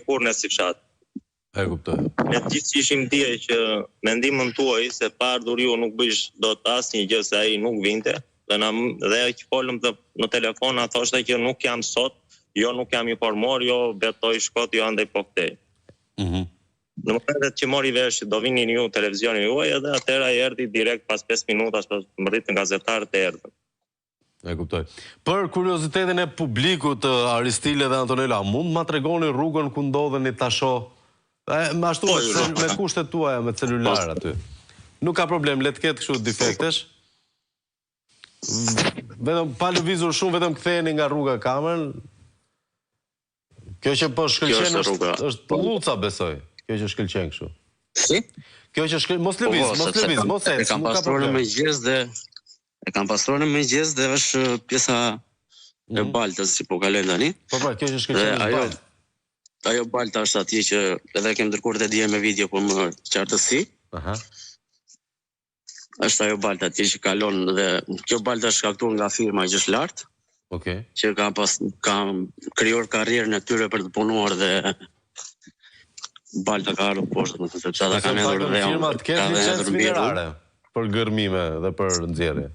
kur në si fshat. E kuptoj. Ne gjithë që ishim dje që mendimën tuaj se pa ardhur ju nuk bësh dot asnjë gjë se ai nuk vinte, dhe që folëm në telefon, a thoshte që nuk jam sot, jo nuk jam informuar, jo betoj shkot, jo andaj po këtej. Në momentet që mori vesh do vinin ju televizionin juaj, edhe atëra erdhi direkt pas 5 minutash pas më rritën gazetarët e erdhën. E kuptoj. Për kuriozitetin e publikut, Aristile dhe Antonella, mund ma tregoni rrugën ku ndodheni tasho? Ashtu me kushtet tuaja me celular aty. Nuk ka problem, le të ketë kështu defektesh. Vetëm pa lëvizur shumë, vetëm ktheheni nga rruga kamerën. Kjo që po shkëlqen është Pulluca, besoj. Kjo që shkëlqen kështu. Si? Kjo që shkëlqen, mos lëviz, mos ec, nuk ka problem. E kam pastruar në mëngjes dhe është pjesa e baltës që po kalojnë tani. Po, kjo që shkëlqen është baltë. Ajo balta është atje që edhe kem ndërkohë dhe dje me video për më qartësi. Është ajo balta atje që kalon dhe kjo balta është shkaktuar nga firma që është lartë. Që kam krijuar karrierën e tyre për të punuar dhe balta ka ardhur poshtë, sepse ata kanë hedhur dhe firmat kanë licencë minerare për gërmime dhe për nxjerrje.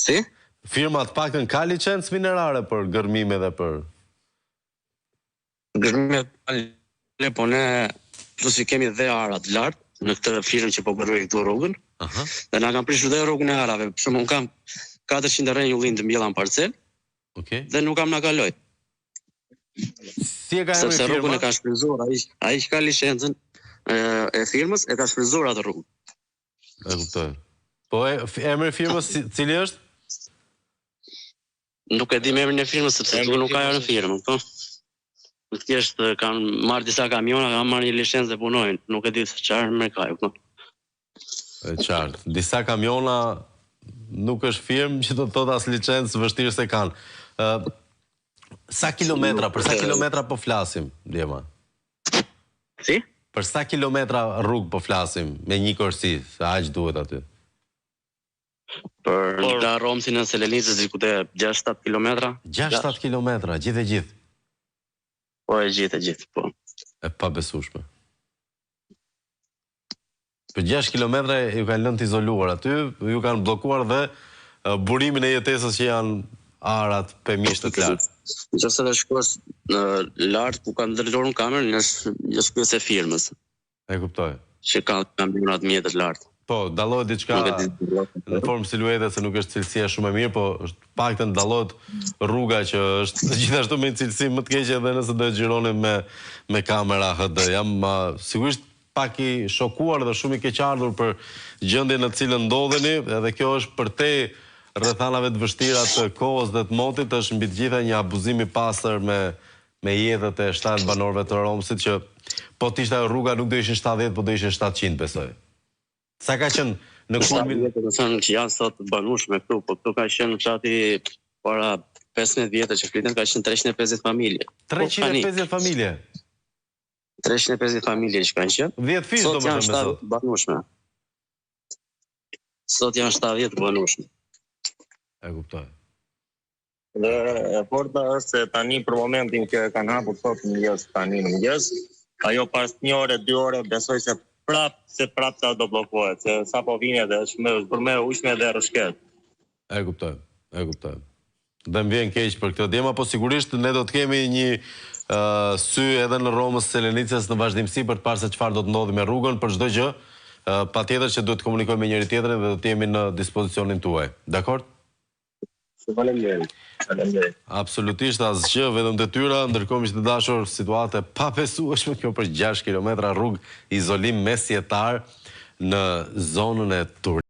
Si? Firma të paktën ka licencë minerare për gërmime dhe për gërmime, po ne plus i kemi dhe arat lartë në këtë firmë që po bëroj këtu rrugën. Dhe na kanë prishur dhe rrugën e arave. Për shembull, kam 400 rrenjullin të mbjella në parcel. Dhe nuk kam na kaloj. Si e ka emrin sepse rrugën e ka shfryzuar, ai që ka licencën e firmës e ka shfryzuar atë rrugë. E kuptoj. Po emri i firmës cili është? Nuk e di emrin e firmës sepse nuk ka në firmën, po. Thjesht kanë marrë disa kamiona, kanë marrë një licencë dhe punojnë. Nuk e di se çfarë më ka. E qartë. Disa kamiona nuk është firmë që do të thotë as licencë vështirë se kanë. Për sa kilometra po flasim, Djema? Si? Për sa kilometra rrugë po flasim me një korsi, se aq duhet aty? Për nga Romsi në Selenicës diku te 6-7 kilometra. 6-7 kilometra, gjithë e gjithë. Po e gjithë, po. E pa besueshme. Për 6 kilometra ju kanë lënë të izoluar aty, ju kanë bllokuar dhe burimin e jetesës që janë arat pemisht të lartë. Nëse dhe shkosh në lartë ku kanë ndërtuar në kamerën, është pjesë e firmës. E kuptoj. Që kanë kamionat mjetet lartë. Po, dallohet diçka në formë siluete se nuk është cilësia shumë e mirë, po është paktën dallohet rruga që është gjithashtu me cilësi më të keqe edhe nëse do e xhironim me kamera HD. Jam sigurisht pak i shokuar dhe shumë i keqardhur për gjendjen në cilën ndodheni, edhe kjo është për te rrethanave të vështira të kohës dhe të motit, është mbi të gjitha një abuzim i pastër me jetët e 7 banorëve të Romsit që po të ishte rruga nuk do ishin 70, po do ishin 700 besoj. Sa ka qenë në kulmin? Që janë sot banueshme këtu, po këtu ka qenë fshati para 15 vjetë që fliten, ka qenë 350 familje. 350 familje? 350 familje që kanë qenë. 10 fish do më të me sot. Banueshme. Sot janë 70 banueshme. E kuptoj. Dhe e forta është se tani për momentin që kanë hapur sot mëngjes tani në mëngjes, ajo pas 1 ore, 2 ore besoj se prap sa do bllokohet, se sa po vini edhe është për me ujshme dhe rrëshket. E kuptoj. Dhe më vjen keq për këtë Djema, po sigurisht ne do të kemi një sy edhe në Romës Selenicës në vazhdimsi për të parë se çfarë do të ndodhi me rrugën, për çdo gjë, patjetër që duhet të komunikojmë me njëri tjetrin dhe do të jemi në dispozicionin tuaj. Dakor? Faleminderit. Absolutisht asgjë, vetëm detyra, ndërkohë miq të dashur, situata e pabesueshme kjo për 6 kilometra rrugë izolim mesjetar në zonën e Turinit.